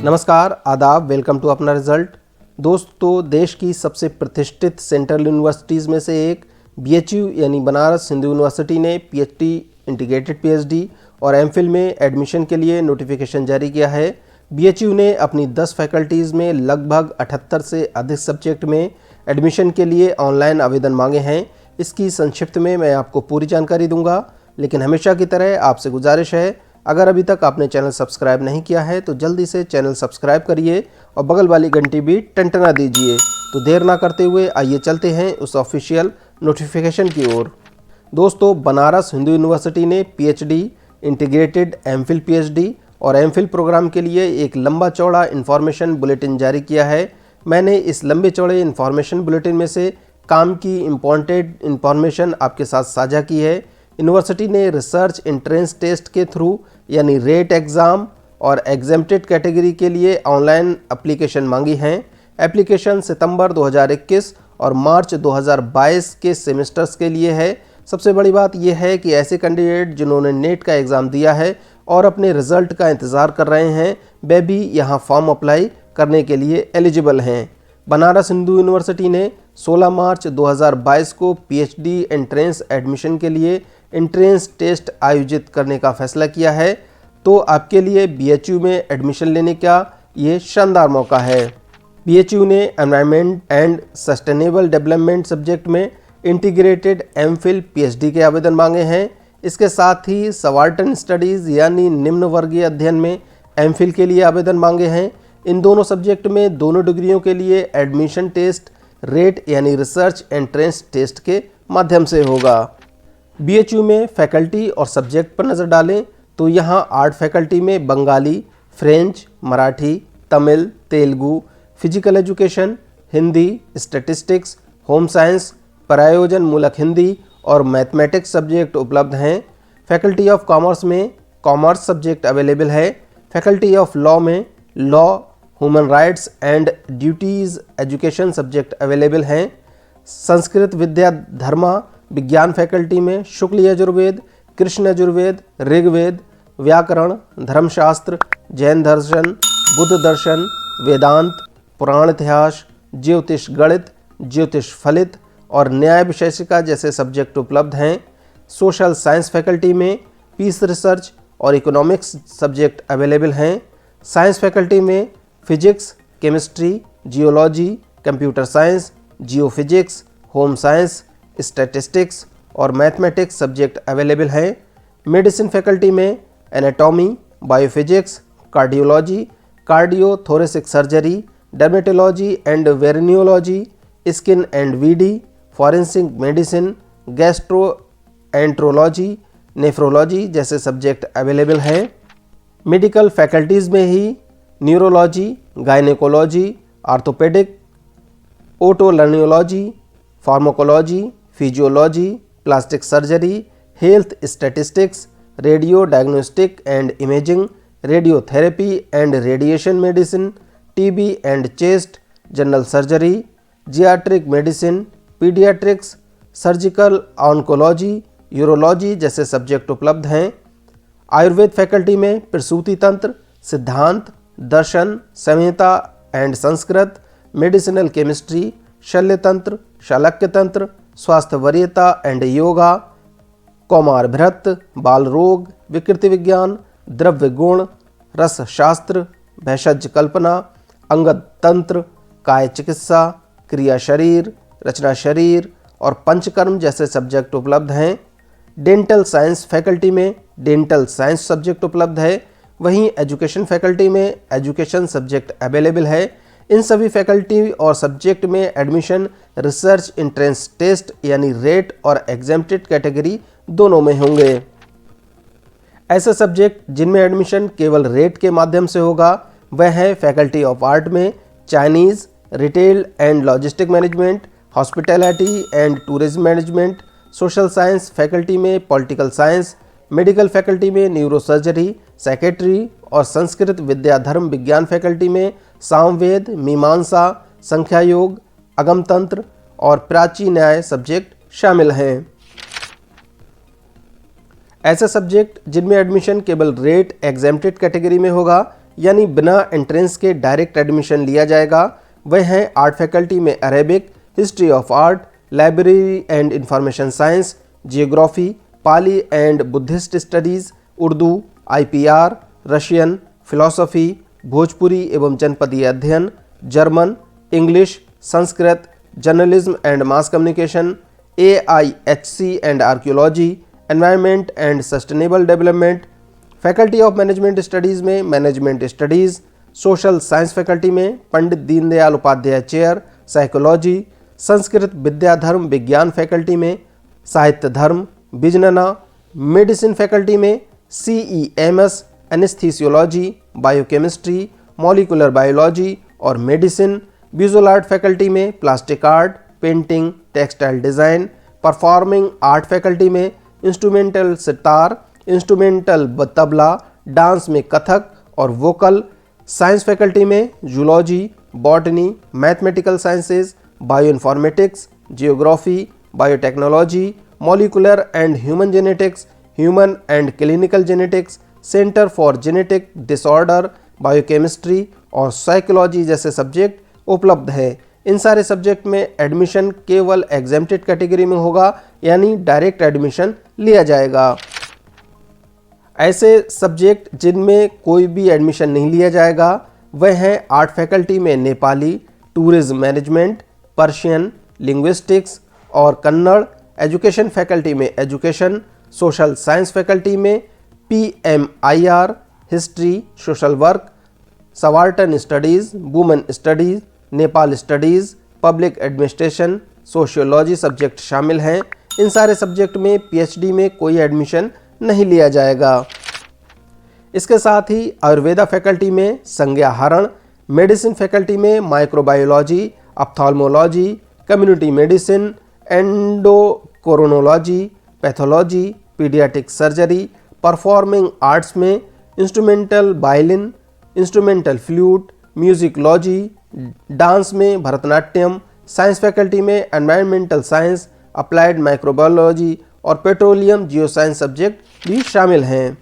नमस्कार, आदाब, welcome to अपना रिजल्ट। दोस्तों, देश की सबसे प्रतिष्ठित सेंट्रल यूनिवर्सिटीज़ में से एक BHU यानी बनारस हिंदू यूनिवर्सिटी ने PhD, इंटीग्रेटेड PhD और MPhil में एडमिशन के लिए नोटिफिकेशन जारी किया है। BHU ने अपनी 10 फैकल्टीज़ में लगभग 78 से अधिक सब्जेक्ट में एडमिशन के लिए ऑनलाइन आवेदन मांगे हैं। इसकी संक्षिप्त में मैं आपको पूरी जानकारी दूंगा, लेकिन हमेशा की तरह आपसे गुजारिश है, अगर अभी तक आपने चैनल सब्सक्राइब नहीं किया है तो जल्दी से चैनल सब्सक्राइब करिए और बगल वाली घंटी भी टंटना दीजिए। तो देर ना करते हुए आइए चलते हैं उस ऑफिशियल नोटिफिकेशन की ओर। दोस्तों, बनारस हिंदू यूनिवर्सिटी ने PhD, इंटीग्रेटेड MPhil PhD और MPhil प्रोग्राम के लिए एक लंबा चौड़ा इन्फॉर्मेशन बुलेटिन जारी किया है। मैंने इस लंबे चौड़े इन्फॉर्मेशन बुलेटिन में से काम की इम्पॉर्टेंट इन्फॉर्मेशन आपके साथ साझा की है। यूनिवर्सिटी ने रिसर्च एंट्रेंस टेस्ट के थ्रू यानी रेट एग्ज़ाम और एग्जेम्प्टेड कैटेगरी के लिए ऑनलाइन एप्लीकेशन मांगी हैं। एप्लीकेशन सितंबर 2021 और मार्च 2022 के सेमेस्टर्स के लिए है। सबसे बड़ी बात यह है कि ऐसे कैंडिडेट जिन्होंने नेट का एग्ज़ाम दिया है और अपने रिज़ल्ट का इंतज़ार कर रहे हैं, वे भी यहाँ फॉर्म अप्लाई करने के लिए एलिजिबल हैं। बनारस हिंदू यूनिवर्सिटी ने 16 मार्च 2022 को PhD एंट्रेंस एडमिशन के लिए एंट्रेंस टेस्ट आयोजित करने का फैसला किया है। तो आपके लिए BHU में एडमिशन लेने का ये शानदार मौका है। BHU ने environment and sustainable development subject में इंटीग्रेटेड MPhil PhD के आवेदन मांगे हैं। इसके साथ ही सबाल्टर्न स्टडीज़ यानी निम्न वर्गीय अध्ययन में MPhil के लिए आवेदन मांगे हैं। इन दोनों सब्जेक्ट में दोनों डिग्रियों के लिए एडमिशन टेस्ट रेट यानी रिसर्च एंट्रेंस टेस्ट के माध्यम से होगा। BHU में फैकल्टी और सब्जेक्ट पर नज़र डालें तो यहाँ आर्ट फैकल्टी में Bengali, French, Marathi, Tamil, Telugu, physical education, Hindi, statistics, home science, प्रयोजन मूलक हिंदी और मैथमेटिक्स सब्जेक्ट उपलब्ध हैं। फैकल्टी ऑफ कॉमर्स में कॉमर्स सब्जेक्ट अवेलेबल है। फैकल्टी ऑफ लॉ में law, human rights and duties education subject available हैं। संस्कृत विद्या धर्मा विज्ञान फैकल्टी में शुक्ल यजुर्वेद, कृष्ण यजुर्वेद, ऋग्वेद, व्याकरण, धर्मशास्त्र, जैन दर्शन, बुद्ध दर्शन, वेदांत, पुराण इतिहास, ज्योतिष गणित, ज्योतिष फलित और न्याय विशेषिका जैसे सब्जेक्ट उपलब्ध हैं। सोशल साइंस फैकल्टी में पीस रिसर्च और इकोनॉमिक्स सब्जेक्ट अवेलेबल हैं। साइंस फैकल्टी में physics, chemistry, geology, computer science, geophysics, home science, statistics और मैथमेटिक्स सब्जेक्ट अवेलेबल हैं। मेडिसिन फैकल्टी में anatomy, biophysics, cardiology, cardiothoracic surgery, dermatology and venereology, skin and VD, forensic medicine, gastroenterology, nephrology जैसे subject available हैं। Medical faculties में ही neurology, gynaecology, orthopaedic, otolaryngology, pharmacology, physiology, plastic surgery, health statistics, radio diagnostic and imaging, radiotherapy and radiation medicine, TB and chest, general surgery, geriatric medicine, paediatrics, surgical oncology, urology जैसे subject उपलब्ध हैं। Ayurveda faculty में प्रसूति तंत्र, सिद्धांत, दर्शन, संहिता and Sanskrit, medicinal chemistry, शल्य तंत्र, शालक्य तंत्र, स्वास्थ्य वरीयता एंड योगा, कौमार भृत, बाल रोग, विकृति विज्ञान, द्रव्य गुण, रस शास्त्र, भेषज कल्पना, अंगद तंत्र, काय चिकित्सा, क्रिया शरीर, रचना शरीर और पंचकर्म जैसे सब्जेक्ट उपलब्ध हैं। डेंटल साइंस फैकल्टी में डेंटल साइंस सब्जेक्ट उपलब्ध है। वहीं एजुकेशन फैकल्टी में एजुकेशन सब्जेक्ट अवेलेबल है। इन सभी फैकल्टी और सब्जेक्ट में एडमिशन रिसर्च एंट्रेंस टेस्ट यानी रेट और एग्जेम्प्टेड कैटेगरी दोनों में होंगे। ऐसे सब्जेक्ट जिनमें एडमिशन केवल रेट के माध्यम से होगा वह है फैकल्टी ऑफ आर्ट में Chinese, retail and logistic management, hospitality and tourism management, social science faculty में पॉलिटिकल साइंस, मेडिकल फैकल्टी में न्यूरोसर्जरी, साइकेट्री और संस्कृत विद्या धर्म विज्ञान फैकल्टी में सामवेद, मीमांसा, संख्या योग, अगमतंत्र और प्राची न्याय सब्जेक्ट शामिल हैं। ऐसे सब्जेक्ट जिनमें एडमिशन केवल रेट एग्जेम्प्टेड कैटेगरी में होगा यानी बिना एंट्रेंस के डायरेक्ट एडमिशन लिया जाएगा, वह हैं आर्ट फैकल्टी में Arabic, history of art, library and information science, geography, Pali and Buddhist studies, Urdu, IPR, Russian, philosophy, Bhojpuri एवं जनपदीय अध्ययन, German, English, Sanskrit, journalism and mass communication, AIHC and archaeology, environment and sustainable development. Faculty of management studies में management studies, social science faculty में Pandit Deendayal Upadhyay chair, psychology, Sanskrit Vidya Dharma Vigyan faculty में साहित्य धर्म, विजनना, medicine faculty में CEMS, anaesthesiology, biochemistry, molecular biology और medicine, visual art faculty में plastic art, painting, textile design, performing art faculty में instrumental sitar, instrumental tabla, dance में कथक और वोकल, साइंस फैकल्टी में zoology, botany, mathematical sciences, bioinformatics, geography, biotechnology, molecular and human genetics, human and clinical genetics, centre for genetic disorder, biochemistry और psychology जैसे subject उपलब्ध हैं। इन सारे subject में एडमिशन केवल एग्जेम्प्टेड कैटेगरी में होगा यानी डायरेक्ट एडमिशन लिया जाएगा। ऐसे सब्जेक्ट जिनमें कोई भी एडमिशन नहीं लिया जाएगा वह हैं आर्ट फैकल्टी में Nepali, tourism management, Persian, linguistics और कन्नड़, एजुकेशन फैकल्टी में एजुकेशन, सोशल साइंस फैकल्टी में PMIR, history, social work, subaltern studies, women studies, Nepal studies, public administration, sociology subject शामिल हैं। इन सारे सब्जेक्ट में PhD में कोई एडमिशन नहीं लिया जाएगा। इसके साथ ही आयुर्वेदा फैकल्टी में संज्ञाहरण, मेडिसिन फैकल्टी में microbiology, ophthalmology, community medicine, endocrinology, pathology, paediatric surgery, performing arts में instrumental violin, instrumental flute, musicology, dance में भरतनाट्यम, साइंस फैकल्टी में एनवायरमेंटल साइंस, अप्लाइड माइक्रोबायोलॉजी और पेट्रोलियम जियोसाइंस सब्जेक्ट भी शामिल हैं।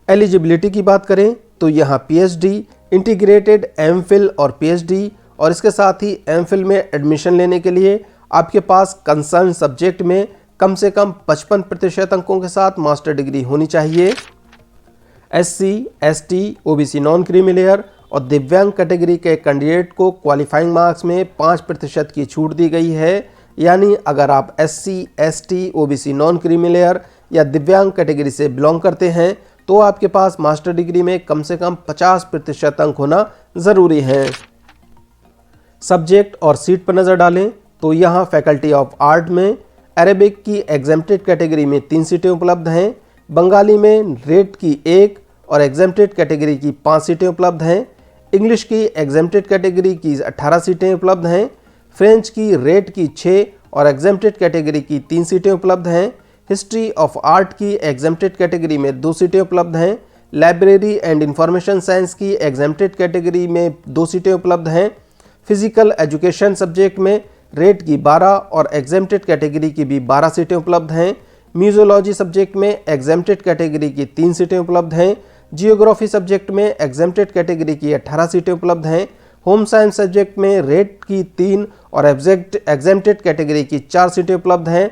एलिजिबिलिटी की बात करें तो यहाँ PhD, इंटीग्रेटेड MPhil और PhD और इसके साथ ही MPhil में एडमिशन लेने के लिए आपके पास कंसर्न सब्जेक्ट में कम से कम 55% अंकों के साथ मास्टर डिग्री होनी चाहिए। SC, ST, OBC non creamy layer और दिव्यांग कैटेगरी के कैंडिडेट को क्वालिफाइंग मार्क्स में 5% की छूट दी गई है। यानी अगर आप SC, ST, OBC non creamy layer या दिव्यांग कैटेगरी से बिलोंग करते हैं तो आपके पास मास्टर डिग्री में कम से कम 50% अंक होना ज़रूरी है। सब्जेक्ट और सीट पर नज़र डालें तो यहाँ फैकल्टी ऑफ आर्ट में अरेबिक की एग्जेम्प्टेड कैटेगरी में 3 सीटें उपलब्ध हैं, बंगाली में रेट की 1 और एग्जेम्प्टेड कैटेगरी की 5 सीटें उपलब्ध हैं, इंग्लिश की एग्जेम्प्टेड कैटेगरी की 18 सीटें उपलब्ध हैं, फ्रेंच की रेट की 6 और एग्जेम्प्टेड कैटेगरी की 3 सीटें उपलब्ध हैं, हिस्ट्री ऑफ आर्ट की एग्जेम्प्टेड कैटेगरी में 2 सीटें उपलब्ध हैं, लाइब्रेरी एंड इंफॉर्मेशन साइंस की एग्जेम्प्टेड कैटेगरी में 2 सीटें उपलब्ध हैं, फिजिकल एजुकेशन सब्जेक्ट में रेट की 12 और एग्जेम्प्टेड कैटेगरी की भी 12 सीटें उपलब्ध हैं, म्यूजियोलॉजी सब्जेक्ट में एग्जेम्प्टेड कैटेगरी की 3 सीटें उपलब्ध हैं, जियोग्राफी सब्जेक्ट में एग्जेम्प्टेड कैटेगरी की 18 सीटें उपलब्ध हैं, होम साइंस सब्जेक्ट में रेट की 3 और एग्जेम्प्टेड कैटेगरी की 4 सीटें उपलब्ध हैं,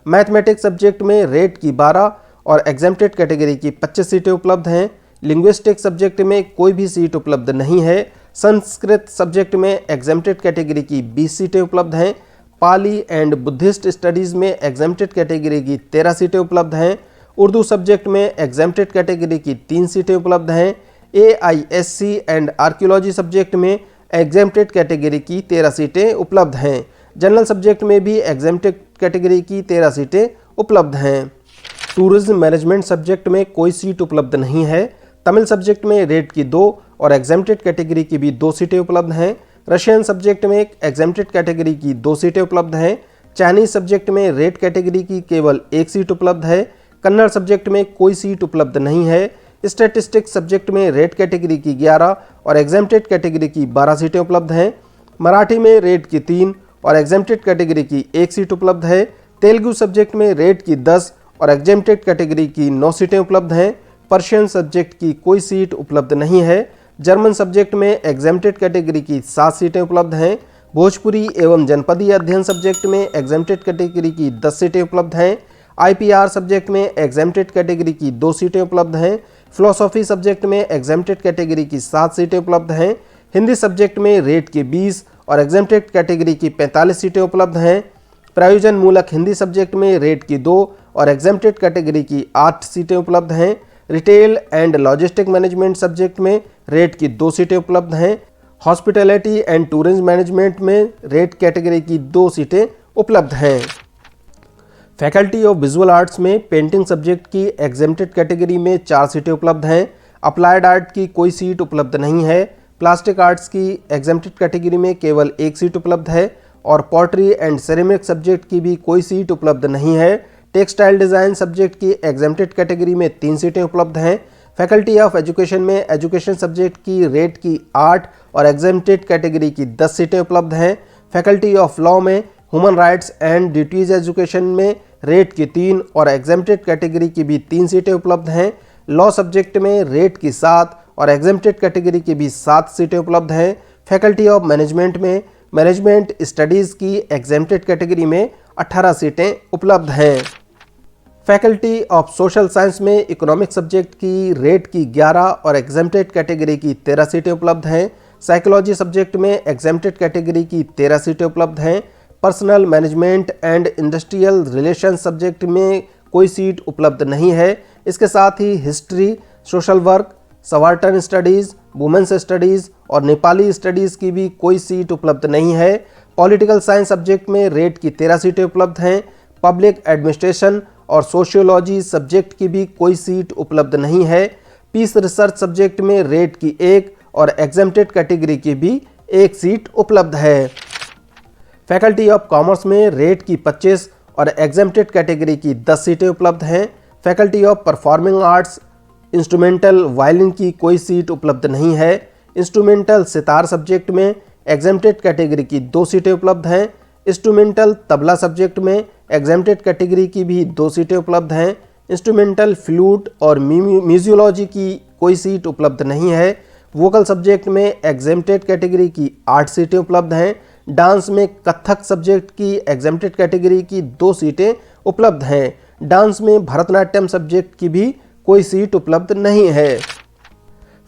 मैथमेटिक्स सब्जेक्ट में रेट की 12 और एग्जेम्प्टेड कैटेगरी की 25 सीटें उपलब्ध हैं, लिंग्विस्टिक सब्जेक्ट में कोई भी सीट उपलब्ध नहीं है, संस्कृत सब्जेक्ट में एग्जेम्प्टेड कैटेगरी की 20 सीटें उपलब्ध हैं, पाली एंड बुद्धिस्ट स्टडीज़ में एग्जेम्प्टेड कैटेगरी की 13 सीटें उपलब्ध हैं, उर्दू सब्जेक्ट में एग्जेम्प्टेड कैटेगरी की 3 सीटें उपलब्ध हैं, AISC एंड आर्कियोलॉजी सब्जेक्ट में एग्जेम्प्टेड कैटेगरी की 13 सीटें उपलब्ध हैं, जनरल सब्जेक्ट में भी एग्जेम्प्टेड कैटेगरी की 13 सीटें उपलब्ध हैं। टूरिज्म मैनेजमेंट सब्जेक्ट में कोई सीट उपलब्ध नहीं है, तमिल सब्जेक्ट में रेट की 2 और एग्जेम्प्टेड कैटेगरी की भी 2 सीटें उपलब्ध हैं, रशियन सब्जेक्ट में एग्जेम्प्टेड कैटेगरी की 2 सीटें उपलब्ध हैं, चाइनीज सब्जेक्ट में रेट कैटेगरी की केवल 1 सीट उपलब्ध है, कन्नड़ सब्जेक्ट में कोई सीट उपलब्ध नहीं है, स्टैटिस्टिक्स सब्जेक्ट में रेट कैटेगरी की 11 और एग्जेम्प्टेड कैटेगरी की 12 सीटें उपलब्ध हैं, मराठी में रेट की 3 और एग्जेम्प्टेड कैटेगरी की 1 सीट उपलब्ध है, तेलुगु सब्जेक्ट में रेट की 10 और एग्जेम्प्टेड कैटेगरी की 9 सीटें उपलब्ध हैं। पर्शियन सब्जेक्ट की कोई सीट उपलब्ध नहीं है। जर्मन सब्जेक्ट में एग्जेम्प्टेड कैटेगरी की 7 सीटें उपलब्ध हैं। भोजपुरी एवं जनपदीय अध्ययन सब्जेक्ट में एग्जेम्प्टेड कैटेगरी की 10 सीटें उपलब्ध हैं। IPR सब्जेक्ट में एग्जेम्प्टेड कैटेगरी की 2 सीटें उपलब्ध हैं। फिलोसॉफी सब्जेक्ट में एग्जेम्प्टेड कैटेगरी की 7 सीटें उपलब्ध हैं। हिंदी सब्जेक्ट में रेट की 20 और एग्जेम्प्टेड कैटेगरी की 45 सीटें उपलब्ध हैं। प्रयोजन मूलक हिंदी सब्जेक्ट में रेट की 2 और एग्जेम्प्टेड कैटेगरी की 8 सीटें उपलब्ध हैं। Retail and logistic management subject में रेट की 2 सीटें उपलब्ध हैं। हॉस्पिटैलिटी एंड टूरिज्म मैनेजमेंट में रेट कैटेगरी की 2 सीटें उपलब्ध हैं। फैकल्टी ऑफ विजुअल आर्ट्स में पेंटिंग सब्जेक्ट की एग्जेम्प्टेड कैटेगरी में 4 सीटें उपलब्ध हैं। अप्लाइड आर्ट की कोई सीट उपलब्ध नहीं है। प्लास्टिक आर्ट्स की एग्जेम्प्टेड कैटेगरी में केवल 1 सीट उपलब्ध है और पॉटरी एंड सेरेमिक सब्जेक्ट की भी कोई सीट उपलब्ध नहीं है। टेक्सटाइल डिज़ाइन सब्जेक्ट की एग्जेम्प्टेड कैटेगरी में 3 सीटें उपलब्ध हैं। फैकल्टी ऑफ एजुकेशन में एजुकेशन सब्जेक्ट की रेट की 8 और एग्जेम्प्टेड कैटेगरी की 10 सीटें उपलब्ध हैं। फैकल्टी ऑफ लॉ में human rights and duties education में रेट की 3 और एग्जेम्प्टेड कैटेगरी की भी 3 सीटें उपलब्ध हैं। लॉ सब्जेक्ट में रेट की 7 और एग्जेम्प्टेड कैटेगरी की भी 7 सीटें उपलब्ध हैं। फैकल्टी ऑफ मैनेजमेंट में मैनेजमेंट स्टडीज़ की एग्जेम्प्टेड कैटेगरी में 18 सीटें उपलब्ध हैं। फैकल्टी ऑफ सोशल साइंस में इकोनॉमिक सब्जेक्ट की रेट की 11 और एग्जेम्प्टेड कैटेगरी की 13 सीटें उपलब्ध हैं। साइकोलॉजी सब्जेक्ट में एग्जेम्प्टेड कैटेगरी की 13 सीटें उपलब्ध हैं। Personal management and industrial relation subject में कोई सीट उपलब्ध नहीं है। इसके साथ ही history, social work, subaltern studies, women's studies और नेपाली स्टडीज़ की भी कोई सीट उपलब्ध नहीं है। पॉलिटिकल साइंस सब्जेक्ट में रेट की 13 सीटें उपलब्ध हैं। पब्लिक एडमिनिस्ट्रेशन और सोशियोलॉजी सब्जेक्ट की भी कोई सीट उपलब्ध नहीं है। पीस रिसर्च सब्जेक्ट में रेट की 1 और एग्जेम्प्टेड कैटेगरी की भी 1 सीट उपलब्ध है। फैकल्टी ऑफ कॉमर्स में रेट की 25 और एग्जेम्प्टेड कैटेगरी की 10 सीटें उपलब्ध हैं। Faculty of performing arts instrumental violin की कोई सीट उपलब्ध नहीं है। इंस्ट्रूमेंटल सितार सब्जेक्ट में एग्जेम्प्टेड कैटेगरी की 2 सीटें उपलब्ध हैं। इंस्ट्रूमेंटल तबला सब्जेक्ट में एग्जेम्प्टेड कैटेगरी की भी 2 सीटें उपलब्ध हैं। इंस्ट्रूमेंटल फ्लूट और म्यूजियोलॉजी की कोई सीट उपलब्ध नहीं है। वोकल सब्जेक्ट में एग्जेम्प्टेड कैटेगरी की 8 सीटें उपलब्ध हैं। डांस में कथक सब्जेक्ट की एग्जेम्प्टेड कैटेगरी की 2 सीटें उपलब्ध हैं। डांस में भरतनाट्यम सब्जेक्ट की भी कोई सीट उपलब्ध नहीं है।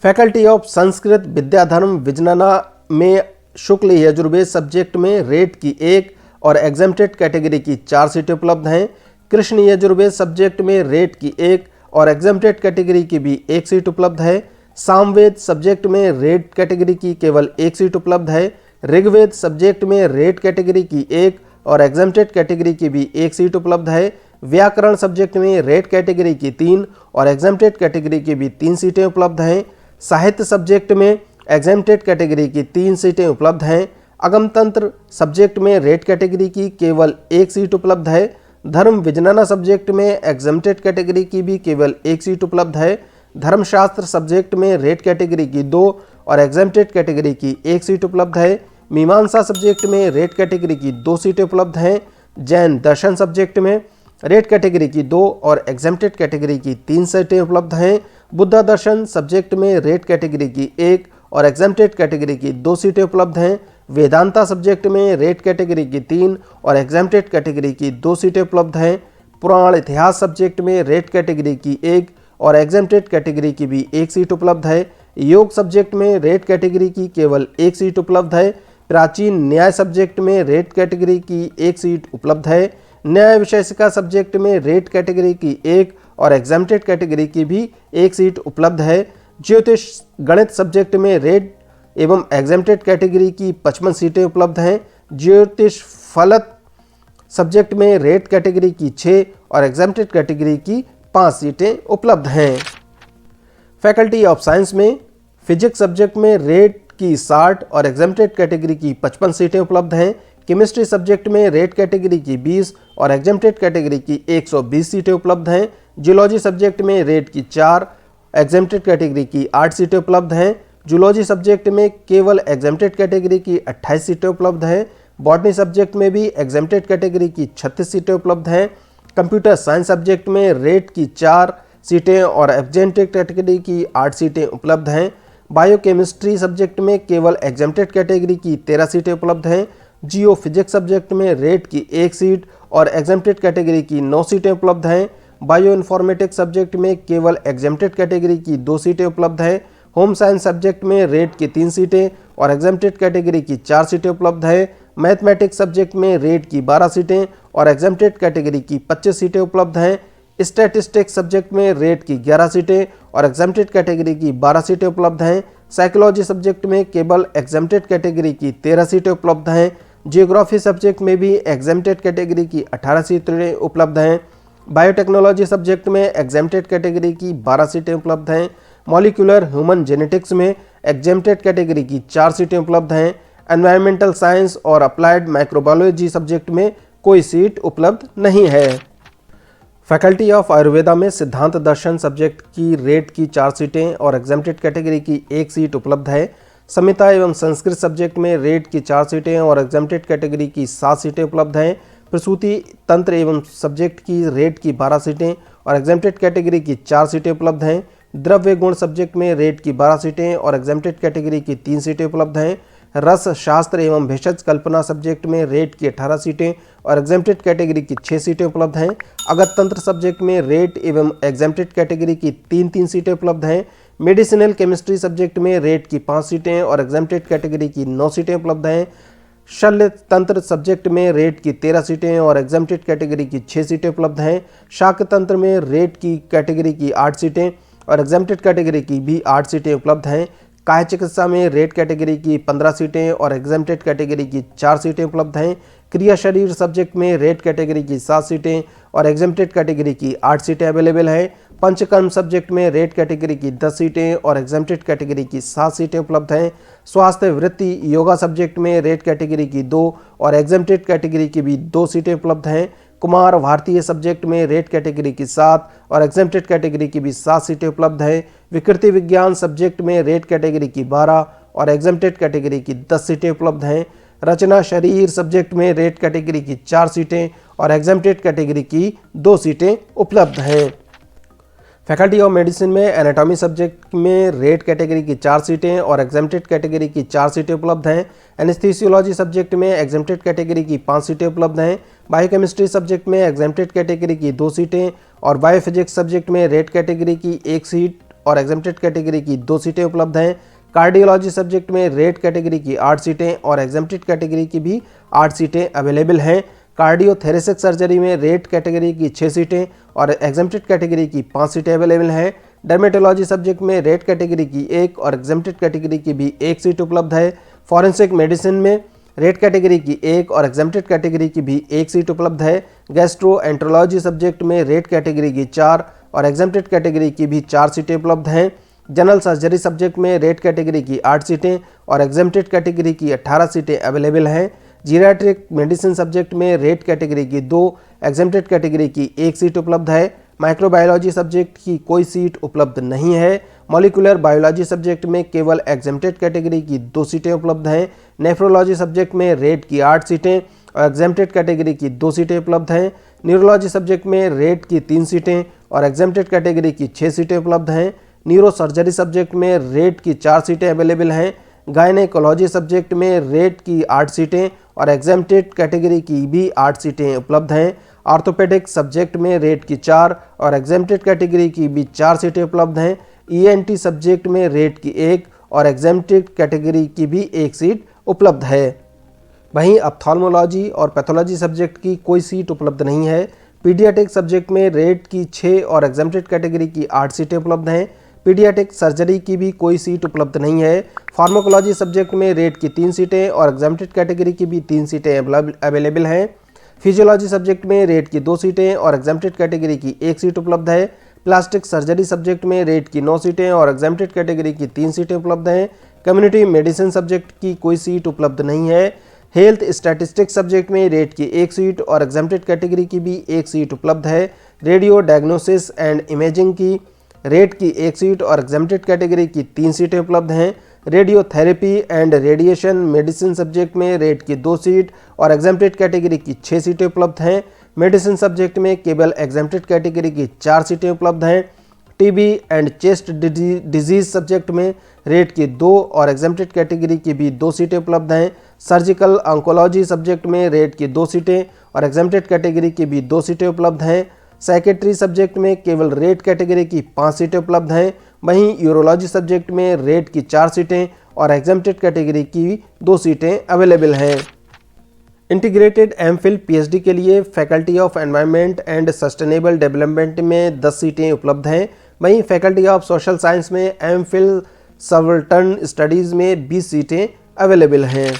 फैकल्टी ऑफ संस्कृत विद्याधर्म विजनना में शुक्ल यजुर्वेद सब्जेक्ट में रेट की 1 और एग्जेम्प्टेड कैटेगरी की 4 सीटें उपलब्ध हैं। कृष्ण यजुर्वेद सब्जेक्ट में रेट की 1 और एग्जेम्प्टेड कैटेगरी की भी 1 सीट उपलब्ध है। सामवेद सब्जेक्ट में रेट कैटेगरी की केवल 1 सीट उपलब्ध है। ऋग्वेद सब्जेक्ट में रेट कैटेगरी की 1 और एग्जेम्प्टेड कैटेगरी की भी 1 सीट उपलब्ध है। व्याकरण सब्जेक्ट में रेट कैटेगरी की 3 और एग्जेम्प्टेड कैटेगरी की भी 3 सीटें उपलब्ध हैं। साहित्य सब्जेक्ट में एग्जेम्प्टेड कैटेगरी की 3 सीटें उपलब्ध हैं। अगमतंत्र सब्जेक्ट में रेट कैटेगरी की केवल 1 सीट उपलब्ध है। धर्म विजनना सब्जेक्ट में एग्जेम्प्टेड कैटेगरी की भी केवल 1 सीट उपलब्ध है। धर्मशास्त्र सब्जेक्ट में रेट कैटेगरी की 2 और एग्जेम्प्टेड कैटेगरी की 1 सीट उपलब्ध है। मीमांसा सब्जेक्ट में रेट कैटेगरी की 2 सीटें उपलब्ध हैं। जैन दर्शन सब्जेक्ट में रेट कैटेगरी की 2 और एग्जेम्प्टेड कैटेगरी की 3 सीटें उपलब्ध हैं। बुद्ध दर्शन सब्जेक्ट में रेट कैटेगरी की 1 और एग्जेम्प्टेड कैटेगरी की 2 सीटें उपलब्ध हैं। वेदांता सब्जेक्ट में रेट कैटेगरी की 3 और एग्जेम्प्टेड कैटेगरी की 2 सीटें उपलब्ध हैं। पुराण इतिहास सब्जेक्ट में रेट कैटेगरी की 1 और एग्जेम्प्टेड कैटेगरी की भी 1 सीट उपलब्ध है। योग सब्जेक्ट में रेट कैटेगरी की केवल 1 सीट उपलब्ध है। प्राचीन न्याय सब्जेक्ट में रेट कैटेगरी की 1 सीट उपलब्ध है। न्याय विशेषिका सब्जेक्ट में रेट कैटेगरी की 1 और एग्जेम्प्टेड कैटेगरी की भी 1 सीट उपलब्ध है। ज्योतिष गणित सब्जेक्ट में रेट एवं एग्जेम्प्टेड कैटेगरी की 55 सीटें उपलब्ध हैं। ज्योतिष फलक सब्जेक्ट में रेट कैटेगरी की 6 और एग्जेम्प्टेड कैटेगरी की 5 सीटें उपलब्ध हैं। फैकल्टी ऑफ साइंस में फिजिक्स सब्जेक्ट में रेट की 60 और एग्जेम्प्टेड कैटेगरी की 55 सीटें उपलब्ध हैं। केमिस्ट्री सब्जेक्ट में रेट कैटेगरी की 20 और एग्जेम्प्टेड कैटेगरी की 120 सीटें उपलब्ध हैं। जियोलॉजी सब्जेक्ट में रेट की 4 एग्जेम्प्टेड कैटेगरी की 8 सीटें उपलब्ध हैं। जूलॉजी सब्जेक्ट में केवल एग्जेम्प्टेड कैटेगरी की 28 सीटें उपलब्ध हैं। बॉटनी सब्जेक्ट में भी एग्जेम्प्टेड कैटेगरी की 36 सीटें उपलब्ध हैं। कंप्यूटर साइंस सब्जेक्ट में रेट की 4 सीटें और एग्जेम्प्टेड कैटेगरी की 8 सीटें उपलब्ध हैं। बायोकेमिस्ट्री सब्जेक्ट में केवल एग्जेम्प्टेड कैटेगरी की 13 सीटें उपलब्ध हैं। जियो फिजिक्स सब्जेक्ट में रेट की 1 सीट और एग्जेम्प्टेड कैटेगरी की 9 सीटें उपलब्ध हैं। बायो इन्फॉर्मेटिक्स सब्जेक्ट में केवल एग्जेम्प्टेड कैटेगरी की 2 सीटें उपलब्ध हैं। होम साइंस सब्जेक्ट में रेट की 3 सीटें और एग्जेम्प्टेड कैटेगरी की 4 सीटें उपलब्ध हैं। मैथमेटिक्स सब्जेक्ट में रेट की 12 सीटें और एग्जेम्प्टेड कैटेगरी की 25 सीटें उपलब्ध हैं। स्टैटिस्टिक्स सब्जेक्ट में रेट की 11 सीटें और एग्जेम्प्टेड कैटेगरी की 12 सीटें उपलब्ध हैं। साइकोलॉजी सब्जेक्ट में केवल एग्जेम्प्टेड कैटेगरी की 13 सीटें उपलब्ध हैं। जियोग्राफी सब्जेक्ट में भी एग्जेम्प्टेड कैटेगरी की 18 सीटें उपलब्ध हैं। बायोटेक्नोलॉजी सब्जेक्ट में एग्जेम्प्टेड कैटेगरी की 12 सीटें उपलब्ध हैं। मॉलिक्यूलर ह्यूमन जेनेटिक्स में एग्जेम्प्टेड कैटेगरी की 4 सीटें उपलब्ध हैं। एनवायरमेंटल साइंस और अप्लाइड माइक्रोबायोलॉजी सब्जेक्ट में कोई सीट उपलब्ध नहीं है। फैकल्टी ऑफ आयुर्वेदा में सिद्धांत दर्शन सब्जेक्ट की रेट की 4 सीटें और एग्जेम्प्टेड कैटेगरी की 1 सीट उपलब्ध है। संहिता एवं संस्कृत सब्जेक्ट में रेट की 4 सीटें और एग्जेम्प्टेड कैटेगरी की 7 सीटें उपलब्ध हैं। प्रसूति तंत्र एवं सब्जेक्ट की रेट की 12 सीटें और एग्जेम्प्टेड कैटेगरी की 4 सीटें उपलब्ध हैं। द्रव्य गुण सब्जेक्ट में रेट की 12 सीटें और एग्जेम्प्टेड कैटेगरी की 3 सीटें उपलब्ध हैं। रस शास्त्र एवं भेषज कल्पना सब्जेक्ट में रेट की 18 सीटें और एग्जेम्प्टेड कैटेगरी की 6 सीटें उपलब्ध हैं। अगत तंत्र सब्जेक्ट में रेट एवं एग्जेम्प्टेड कैटेगरी की 3 सीटें उपलब्ध हैं। मेडिसिनल केमिस्ट्री सब्जेक्ट में रेट की 5 सीटें और एग्जेम्प्टेड कैटेगरी की 9 सीटें उपलब्ध हैं। शल्य तंत्र सब्जेक्ट में रेट की 13 सीटें और एग्जेम्प्टेड कैटेगरी की 6 सीटें उपलब्ध हैं। शाक तंत्र में रेट की कैटेगरी की 8 सीटें और एग्जेम्प्टेड कैटेगरी की भी 8 सीटें उपलब्ध हैं। काय चिकित्सा में रेट कैटेगरी की 15 सीटें और एग्जेम्प्टेड कैटेगरी की 4 सीटें उपलब्ध हैं। क्रिया शरीर सब्जेक्ट में रेट कैटेगरी की 7 सीटें और एग्जेम्प्टेड कैटेगरी की 8 सीटें अवेलेबल हैं। पंचकर्म सब्जेक्ट में रेट कैटेगरी की 10 सीटें और एग्जेम्प्टेड कैटेगरी की 7 सीटें उपलब्ध हैं। स्वास्थ्य वृत्ति योगा सब्जेक्ट में रेट कैटेगरी की 2 और एग्जेम्प्टेड कैटेगरी की भी 2 सीटें उपलब्ध हैं। कुमार भारतीय सब्जेक्ट में रेट कैटेगरी की 7 और एग्जेम्प्टेड कैटेगरी की भी 7 सीटें उपलब्ध हैं। विकृति विज्ञान सब्जेक्ट में रेट कैटेगरी की 12 और एग्जेम्प्टेड कैटेगरी की 10 सीटें उपलब्ध हैं। रचना शरीर सब्जेक्ट में रेट कैटेगरी की 4 सीटें और एग्जेम्प्टेड कैटेगरी की 2 सीटें उपलब्ध हैं। फैकल्टी ऑफ मेडिसिन में एनाटॉमी सब्जेक्ट में रेट कैटेगरी की 4 सीटें और एग्जेम्प्टेड कैटेगरी की 4 सीटें उपलब्ध हैं। एनेस्थीसियोलॉजी सब्जेक्ट में एग्जेम्प्टेड कैटेगरी की 5 सीटें उपलब्ध हैं। बायोकेमिस्ट्री सब्जेक्ट में एग्जेम्प्टेड कैटेगरी की 2 सीटें और बायोफिजिक्स सब्जेक्ट में रेट कैटेगरी की 1 सीट और एग्जेम्प्टेड कैटेगरी की 2 सीटें उपलब्ध हैं। कार्डियोलॉजी सब्जेक्ट में रेट कैटेगरी की 8 सीटें और एग्जेम्प्टेड कैटेगरी की भी 8 सीटें अवेलेबल हैं। कार्डियोथेरेसिक सर्जरी में रेट कैटेगरी की 6 सीटें और एग्जेम्प्टेड कैटेगरी की 5 सीटें अवेलेबल हैं। डर्मेटोलॉजी सब्जेक्ट में रेट कैटेगरी की 1 और एग्जेम्प्टेड कैटेगरी की भी 1 सीट उपलब्ध है। फॉरेंसिक मेडिसिन में रेट कैटेगरी की 1 और एग्जेम्प्टेड कैटेगरी की भी 1 सीट उपलब्ध है। गैस्ट्रोएंट्रोलॉजी सब्जेक्ट में रेट कैटेगरी की 4 और एग्जेम्प्टेड कैटेगरी की भी 4 सीटें उपलब्ध हैं। जनरल सर्जरी सब्जेक्ट में रेट कैटेगरी की 8 सीटें और एग्जेम्प्टेड कैटेगरी की 18 सीटें अवेलेबल हैं। जीरियाट्रिक मेडिसिन सब्जेक्ट में रेट कैटेगरी की 2, एग्जेम्प्टेड कैटेगरी की 1 सीट उपलब्ध है। माइक्रोबायोलॉजी सब्जेक्ट की कोई सीट उपलब्ध नहीं है। मॉलिक्यूलर बायोलॉजी सब्जेक्ट में केवल एग्जेम्प्टेड कैटेगरी की 2 सीटें उपलब्ध हैं। नेफ्रोलॉजी सब्जेक्ट में रेट की 8 सीटें और एग्जेम्प्टेड कैटेगरी की 2 सीटें उपलब्ध हैं। न्यूरोलॉजी सब्जेक्ट में रेट की 3 सीटें और एग्जेम्प्टेड कैटेगरी की 6 सीटें उपलब्ध हैं। न्यूरो सर्जरी सब्जेक्ट में रेट की 4 सीटें अवेलेबल हैं। गायनेकोलॉजी सब्जेक्ट में रेट की 8 सीटें और एग्जेम्प्टेड कैटेगरी की भी 8 सीटें उपलब्ध हैं। ऑर्थोपेडिक सब्जेक्ट में रेट की 4 और एग्जेम्प्टेड कैटेगरी की भी 4 सीटें उपलब्ध हैं। ईएनटी सब्जेक्ट में रेट की 1 और एग्जेम्प्टेड कैटेगरी की भी 1 सीट उपलब्ध है। वहीं ऑप्थाल्मोलॉजी और पैथोलॉजी सब्जेक्ट की कोई सीट उपलब्ध नहीं है। पीडियाट्रिक सब्जेक्ट में रेट की 6 और एग्जेम्प्टेड कैटेगरी की 8 सीटें उपलब्ध हैं। पीडियाट्रिक सर्जरी की भी कोई सीट उपलब्ध नहीं है। फार्माकोलॉजी सब्जेक्ट में रेट की 3 सीटें और एग्जेम्प्टेड कैटेगरी की भी 3 सीटें अवेलेबल हैं। फिजियोलॉजी सब्जेक्ट में रेट की 2 सीटें और एग्जेम्प्टेड कैटेगरी की 1 सीट उपलब्ध है। प्लास्टिक सर्जरी सब्जेक्ट में रेट की 9 सीटें और एग्जेम्प्टेड कैटेगरी की 3 सीटें उपलब्ध हैं। कम्युनिटी मेडिसिन सब्जेक्ट की कोई सीट उपलब्ध नहीं है। हेल्थ स्टैटिस्टिक्स सब्जेक्ट में रेट की 1 सीट और एग्जेम्प्टेड कैटेगरी की भी 1 सीट उपलब्ध है। रेडियो डायग्नोसिस एंड इमेजिंग की रेट की 1 सीट और एग्जेम्प्टेड कैटेगरी की 3 सीटें उपलब्ध हैं। Radiotherapy and radiation medicine subject में रेट की 2 सीट और एग्जेम्प्टेड कैटेगरी की 6 सीटें उपलब्ध हैं। मेडिसिन सब्जेक्ट में केवल एग्जेम्प्टेड कैटेगरी की 4 सीटें उपलब्ध हैं। TB and chest disease subject में रेट की 2 और एग्जेम्प्टेड कैटेगरी की भी 2 सीटें उपलब्ध हैं। सर्जिकल ऑन्कोलॉजी सब्जेक्ट में रेट की 2 सीटें और एग्जेम्प्टेड कैटेगरी की भी 2 सीटें उपलब्ध हैं। साइकेट्री सब्जेक्ट में केवल रेट कैटेगरी की 5 सीटें उपलब्ध हैं। वहीं यूरोलॉजी सब्जेक्ट में रेट की 4 सीटें और एग्जेम्प्टेड कैटेगरी की 2 सीटें अवेलेबल हैं। इंटीग्रेटेड एमफिल पीएचडी के लिए faculty of environment and sustainable development में 10 सीटें उपलब्ध हैं। वहीं फैकल्टी ऑफ सोशल साइंस में एमफिल सबल्टन स्टडीज़ में 20 सीटें अवेलेबल हैं।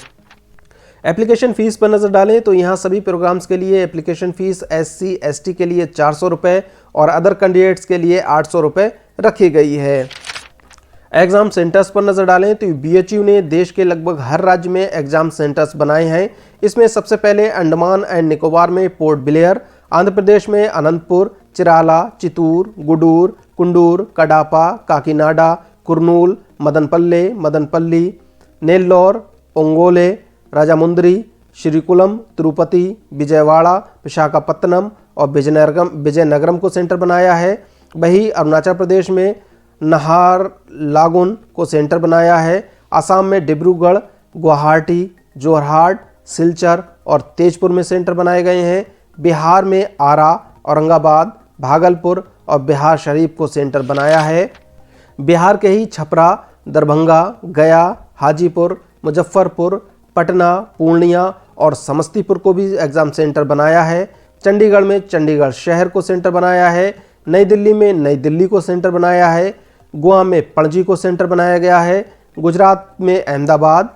एप्लीकेशन फ़ीस पर नज़र डालें तो यहाँ सभी प्रोग्राम्स के लिए एप्लीकेशन फ़ीस SC ST के लिए 400 रुपये और अदर कैंडिडेट्स के लिए 800 रुपये रखी गई है। एग्ज़ाम सेंटर्स पर नज़र डालें तो BHU ने देश के लगभग हर राज्य में एग्ज़ाम सेंटर्स बनाए हैं। इसमें सबसे पहले अंडमान एंड निकोबार में पोर्ट ब्लेयर, आंध्र प्रदेश में अनंतपुर, चिराला, चितूर, गुडूर, कुंडूर, कडापा, काकीनाडा, कुर्नूल, मदनपल्ली, नेल्लौर, ओंगोले, राजामुंद्री, श्रीकुलम, तिरुपति, विजयवाड़ा, विशाखापत्तनम और विजयनगरम को सेंटर बनाया है। वहीं अरुणाचल प्रदेश में नाहरलागुन को सेंटर बनाया है। असम में डिब्रूगढ़, गुवाहाटी, जोरहाट, सिलचर और तेजपुर में सेंटर बनाए गए हैं। बिहार में आरा, औरंगाबाद, भागलपुर और बिहार शरीफ को सेंटर बनाया है। बिहार के ही छपरा, दरभंगा, गया, हाजीपुर, मुजफ्फरपुर, पटना, पूर्णिया और समस्तीपुर को भी एग्ज़ाम सेंटर बनाया है। चंडीगढ़ में चंडीगढ़ शहर को सेंटर बनाया है। नई दिल्ली में नई दिल्ली को सेंटर बनाया है। गोवा में पणजी को सेंटर बनाया गया है। गुजरात में अहमदाबाद,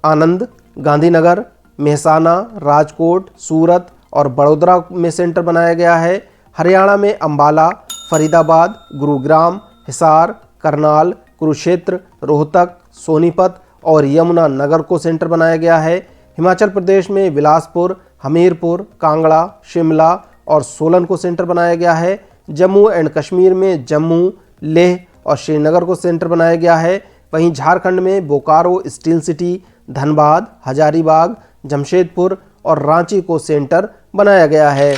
आनंद, गांधीनगर, मेहसाना, राजकोट, सूरत और बड़ोदरा में सेंटर बनाया गया है। हरियाणा में अंबाला, फरीदाबाद, गुरुग्राम, हिसार, करनाल, कुरुक्षेत्र, रोहतक, सोनीपत और यमुना नगर को सेंटर बनाया गया है। हिमाचल प्रदेश में बिलासपुर, हमीरपुर, कांगड़ा, शिमला और सोलन को सेंटर बनाया गया है। जम्मू एंड कश्मीर में जम्मू, लेह और श्रीनगर को सेंटर बनाया गया है। वहीं झारखंड में बोकारो, स्टील सिटी, धनबाद, हजारीबाग, जमशेदपुर और रांची को सेंटर बनाया गया है।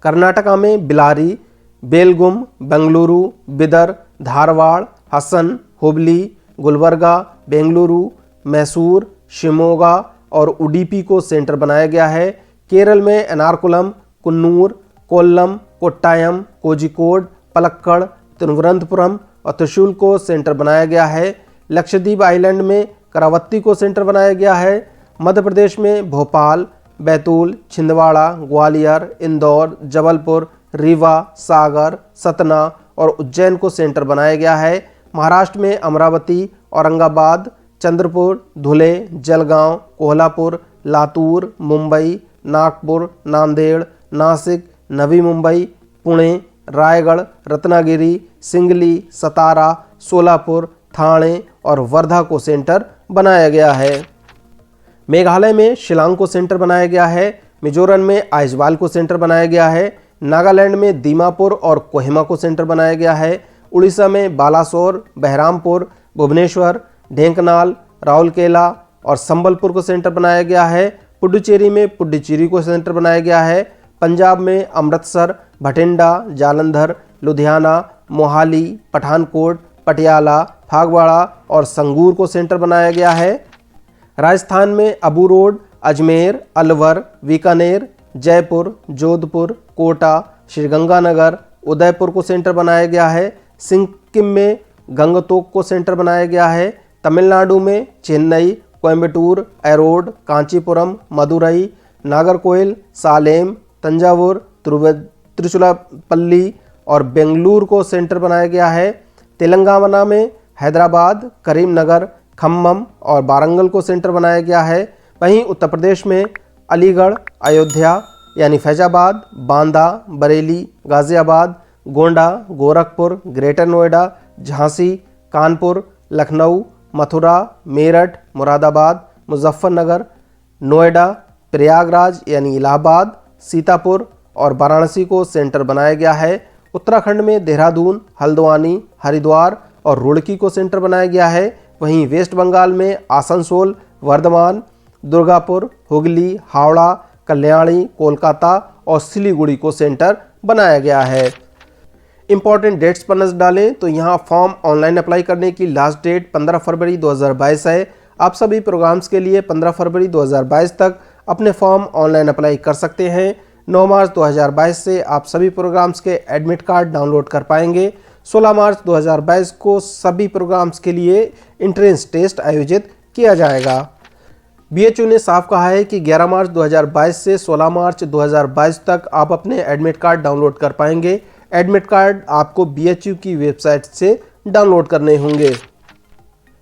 कर्नाटका में बिलारी, बेलगुम, बेंगलुरु, बिदर, धारवाड़, हसन, हुबली, गुलबर्गा, बेंगलुरु, मैसूर, शिमोगा और उडुपी को सेंटर बनाया गया है। केरल में एर्नाकुलम, कुन्नूर, कोल्लम, कोट्टायम, कोझिकोड, पलक्कड़, तिरुवनंतपुरम और त्रिशूल को सेंटर बनाया गया है। लक्षद्वीप आइलैंड में करावत्ती को सेंटर बनाया गया है। मध्य प्रदेश में भोपाल, बैतूल, छिंदवाड़ा, ग्वालियर, इंदौर, जबलपुर, रीवा, सागर, सतना और उज्जैन को सेंटर बनाया गया है। महाराष्ट्र में अमरावती, औरंगाबाद, चंद्रपुर, धुले, जलगांव, कोल्हापुर, लातूर, मुंबई, नागपुर, नांदेड़, नासिक, नवी मुंबई, पुणे, रायगढ़, रत्नागिरी, सिंगली, सतारा, सोलापुर, ठाणे और वर्धा को सेंटर बनाया गया है। मेघालय में शिलांग को सेंटर बनाया गया है। मिजोरम में आइजवाल को सेंटर बनाया गया है। नागालैंड में दीमापुर और कोहिमा को सेंटर बनाया गया है। उड़ीसा में बालासोर, बहरामपुर, भुवनेश्वर, ढेंकनाल, राउरकेला और संबलपुर को सेंटर बनाया गया है। पुडुचेरी में पुडुचेरी को सेंटर बनाया गया है। पंजाब में अमृतसर, भटिंडा, जालंधर, लुधियाना, मोहाली, पठानकोट, पटियाला, फागवाड़ा और संगूर को सेंटर बनाया गया है। राजस्थान में अबू रोड, अजमेर, अलवर, बीकानेर, जयपुर, जोधपुर, कोटा, श्रीगंगानगर, उदयपुर को सेंटर बनाया गया है। सिक्किम में गंगतोक को सेंटर बनाया गया है। तमिलनाडु में चेन्नई, कोयम्बटूर, एरोड, कांचीपुरम, मदुरई, नागरकोइल, सालेम, तंजावुर, तिरुचिरापल्ली और बेंगलुरु को सेंटर बनाया गया है। तेलंगाना में हैदराबाद, करीमनगर, खम्मम और वारंगल को सेंटर बनाया गया है। वहीं उत्तर प्रदेश में अलीगढ़, अयोध्या यानी फैजाबाद, बांदा, बरेली, गाज़ियाबाद, गोंडा, गोरखपुर, ग्रेटर नोएडा, झांसी, कानपुर, लखनऊ, मथुरा, मेरठ, मुरादाबाद, मुजफ्फरनगर, नोएडा, प्रयागराज यानी इलाहाबाद, सीतापुर और वाराणसी को सेंटर बनाया गया है। उत्तराखंड में देहरादून, हल्द्वानी, हरिद्वार और रुड़की को सेंटर बनाया गया है। वहीं वेस्ट बंगाल में आसनसोल, वर्धमान, दुर्गापुर, हुगली, हावड़ा, कल्याणी, कोलकाता और सिलीगुड़ी को सेंटर बनाया गया है। इंपॉर्टेंट डेट्स पर नजर डालें तो यहाँ फॉर्म ऑनलाइन अप्लाई करने की लास्ट डेट 15 फरवरी 2022 है। आप सभी प्रोग्राम्स के लिए 15 फरवरी 2022 तक अपने फॉर्म ऑनलाइन अप्लाई कर सकते हैं। 9 मार्च 2022 से आप सभी प्रोग्राम्स के एडमिट कार्ड डाउनलोड कर पाएंगे। 16 मार्च 2022 को सभी प्रोग्राम्स के लिए एंट्रेंस टेस्ट आयोजित किया जाएगा। बीएचयू ने साफ कहा है कि 11 मार्च 2022 से 16 मार्च 2022 तक आप अपने एडमिट कार्ड डाउनलोड कर पाएंगे। एडमिट कार्ड आपको बीएचयू की वेबसाइट से डाउनलोड करने होंगे।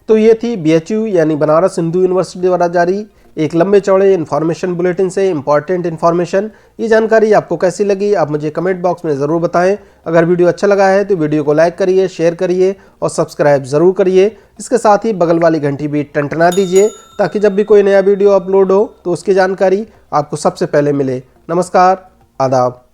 तो ये थी बीएचयू यानी बनारस हिंदू यूनिवर्सिटी द्वारा जारी एक लंबे चौड़े इन्फॉर्मेशन बुलेटिन से इंपॉर्टेंट इन्फॉर्मेशन। ये जानकारी आपको कैसी लगी आप मुझे कमेंट बॉक्स में ज़रूर बताएं। अगर वीडियो अच्छा लगा है तो वीडियो को लाइक करिए, शेयर करिए और सब्सक्राइब ज़रूर करिए। इसके साथ ही बगल वाली घंटी भी टंटना दीजिए ताकि जब भी कोई नया वीडियो अपलोड हो तो उसकी जानकारी आपको सबसे पहले मिले। नमस्कार, आदाब।